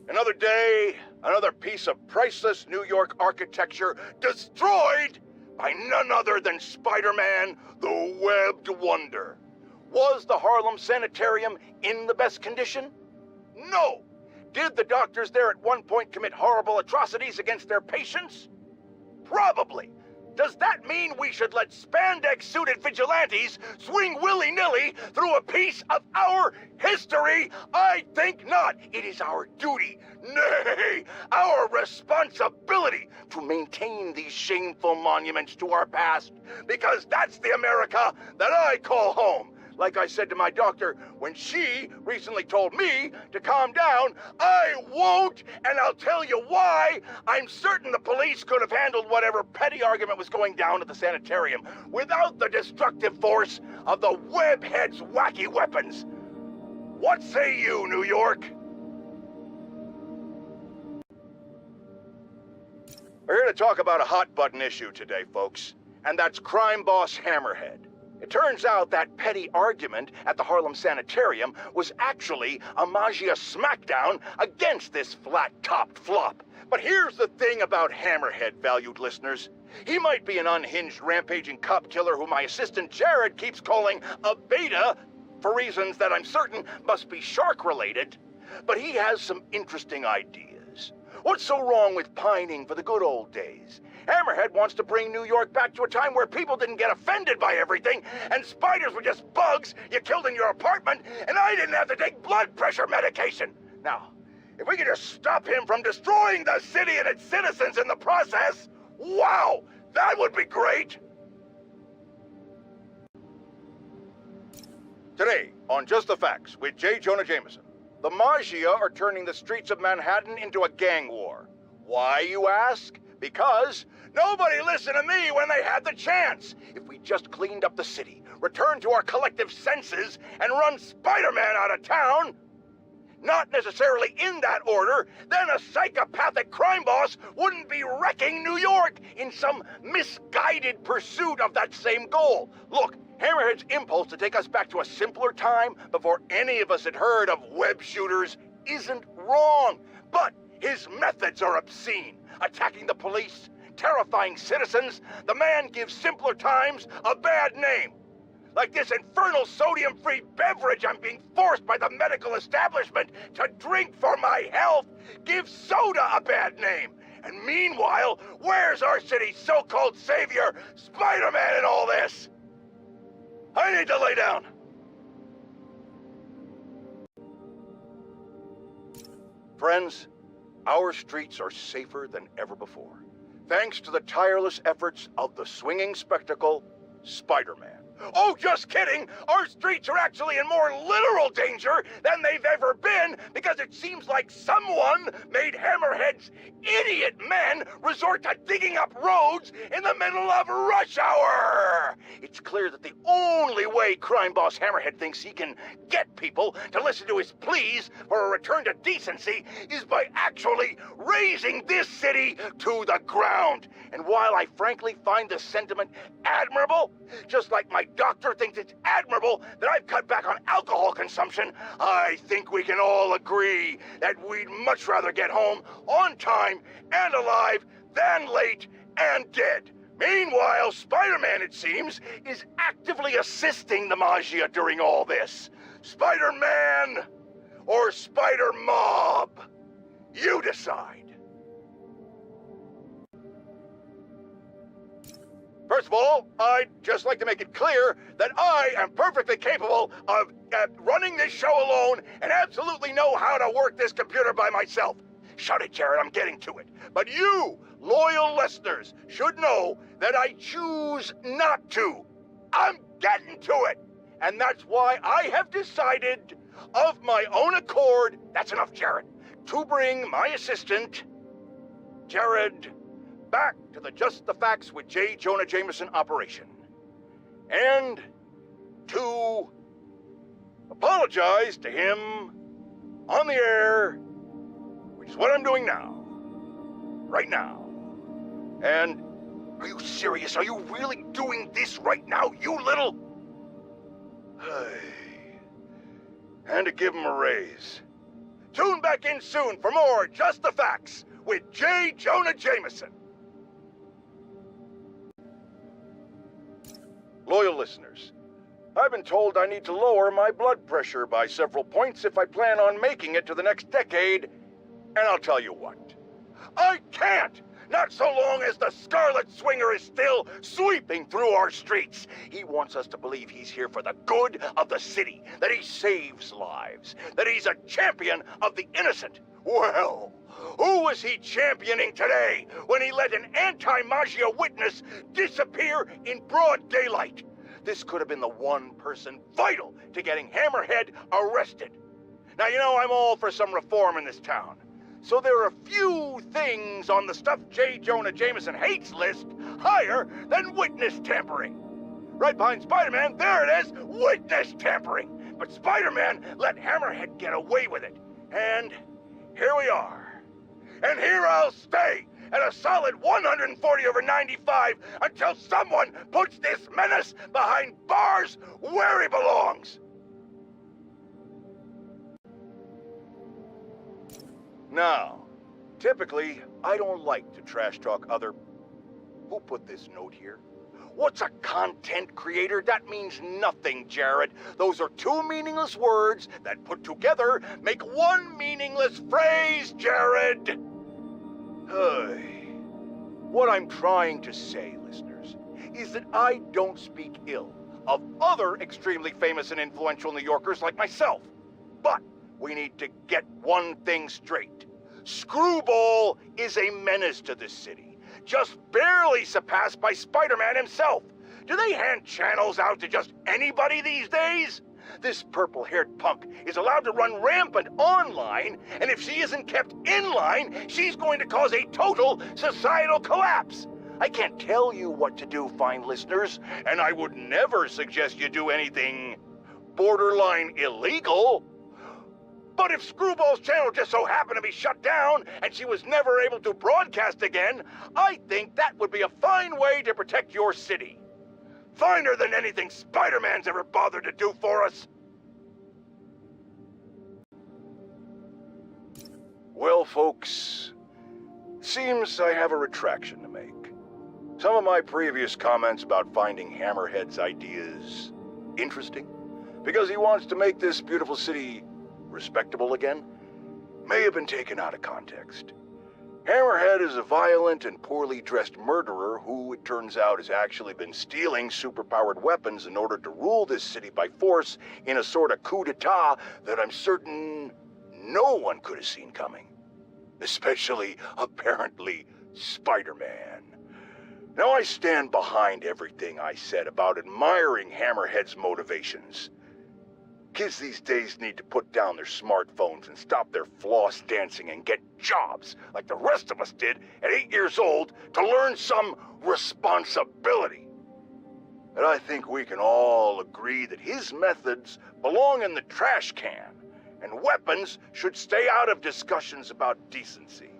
Another day, another piece of priceless New York architecture destroyed by none other than Spider-Man, the Webbed Wonder. Was the Harlem Sanitarium in the best condition? No. Did the doctors there at one point commit horrible atrocities against their patients? Probably. Does that mean we should let spandex-suited vigilantes swing willy-nilly through a piece of our history? I think not. It is our duty, nay, our responsibility to maintain these shameful monuments to our past, because that's the America that I call home. Like I said to my doctor when she recently told me to calm down, I won't, and I'll tell you why. I'm certain the police could have handled whatever petty argument was going down at the sanitarium without the destructive force of the Webhead's wacky weapons. What say you, New York? We're here to talk about a hot-button issue today, folks, and that's crime boss Hammerhead. It turns out that petty argument at the Harlem Sanitarium was actually a magia smackdown against this flat-topped flop. But here's the thing about Hammerhead, valued listeners. He might be an unhinged, rampaging cop killer who my assistant Jared keeps calling a beta, for reasons that I'm certain must be shark-related, but he has some interesting ideas. What's so wrong with pining for the good old days? Hammerhead wants to bring New York back to a time where people didn't get offended by everything, and spiders were just bugs you killed in your apartment, and I didn't have to take blood pressure medication. Now, if we could just stop him from destroying the city and its citizens in the process, wow, that would be great. Today, on Just the Facts with J. Jonah Jameson, the Magia are turning the streets of Manhattan into a gang war. Why, you ask? Because nobody listened to me when they had the chance. If we just cleaned up the city, returned to our collective senses, and run Spider-Man out of town, not necessarily in that order, then a psychopathic crime boss wouldn't be wrecking New York in some misguided pursuit of that same goal. Look, Hammerhead's impulse to take us back to a simpler time before any of us had heard of web shooters isn't wrong, but his methods are obscene. Attacking the police, terrifying citizens, the man gives simpler times a bad name. Like this infernal sodium-free beverage I'm being forced by the medical establishment to drink for my health gives soda a bad name. And meanwhile, where's our city's so-called savior, Spider-Man, in all this? I need to lay down. Friends, our streets are safer than ever before, thanks to the tireless efforts of the swinging spectacle, Spider-Man. Oh, just kidding! Our streets are actually in more literal danger than they've ever been, because it seems like someone made Hammerhead's idiot men resort to digging up roads in the middle of rush hour! It's clear that the only way crime boss Hammerhead thinks he can get people to listen to his pleas for a return to decency is by actually razing this city to the ground. And while I frankly find this sentiment admirable, just like my doctor thinks it's admirable that I've cut back on alcohol consumption, I think we can all agree that we'd much rather get home on time and alive than late and dead. Meanwhile, Spider-Man, it seems, is actively assisting the Magia during all this. Spider-Man or Spider-Mob? You decide. First of all, I'd just like to make it clear that I am perfectly capable of running this show alone and absolutely know how to work this computer by myself. Shut it, Jared, I'm getting to it. But you, loyal listeners, should know that I choose not to. I'm getting to it. And that's why I have decided, of my own accord, that's enough, Jared, to bring my assistant, Jared, back to the Just the Facts with J. Jonah Jameson operation. And to apologize to him on the air, which is what I'm doing now. Right now. And are you serious? Are you really doing this right now, you little... And to give him a raise. Tune back in soon for more Just the Facts with J. Jonah Jameson. Loyal listeners, I've been told I need to lower my blood pressure by several points if I plan on making it to the next decade, and I'll tell you what. I can't! Not so long as the Scarlet Swinger is still sweeping through our streets. He wants us to believe he's here for the good of the city, that he saves lives, that he's a champion of the innocent. Well, who was he championing today when he let an anti-Magia witness disappear in broad daylight? This could have been the one person vital to getting Hammerhead arrested. Now, you know I'm all for some reform in this town. So there are a few things on the Stuff J. Jonah Jameson hates list higher than witness tampering. Right behind Spider-Man, there it is, witness tampering. But Spider-Man let Hammerhead get away with it. And here we are. And here I'll stay at a solid 140/95 until someone puts this menace behind bars where he belongs. Now, typically, I don't like to trash talk other... Who put this note here? What's a content creator? That means nothing, Jared. Those are two meaningless words that put together make one meaningless phrase, Jared. What I'm trying to say, listeners, is that I don't speak ill of other extremely famous and influential New Yorkers like myself. But we need to get one thing straight. Screwball is a menace to this city, just barely surpassed by Spider-Man himself. Do they hand channels out to just anybody these days? This purple-haired punk is allowed to run rampant online, and if she isn't kept in line, she's going to cause a total societal collapse. I can't tell you what to do, fine listeners, and I would never suggest you do anything borderline illegal. But if Screwball's channel just so happened to be shut down and she was never able to broadcast again, I think that would be a fine way to protect your city. Finer than anything Spider-Man's ever bothered to do for us. Well, folks, seems I have a retraction to make. Some of my previous comments about finding Hammerhead's ideas interesting, because he wants to make this beautiful city respectable again, may have been taken out of context. Hammerhead is a violent and poorly dressed murderer who, it turns out, has actually been stealing superpowered weapons in order to rule this city by force in a sort of coup d'etat that I'm certain no one could have seen coming. Especially, apparently, Spider-Man. Now, I stand behind everything I said about admiring Hammerhead's motivations. Kids these days need to put down their smartphones and stop their floss dancing and get jobs like the rest of us did at 8 years old to learn some responsibility. And I think we can all agree that his methods belong in the trash can, and weapons should stay out of discussions about decency.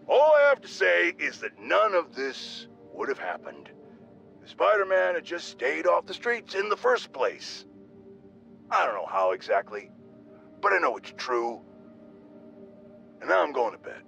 All I have to say is that none of this would have happened if Spider-Man had just stayed off the streets in the first place. I don't know how exactly, but I know it's true. And now I'm going to bed.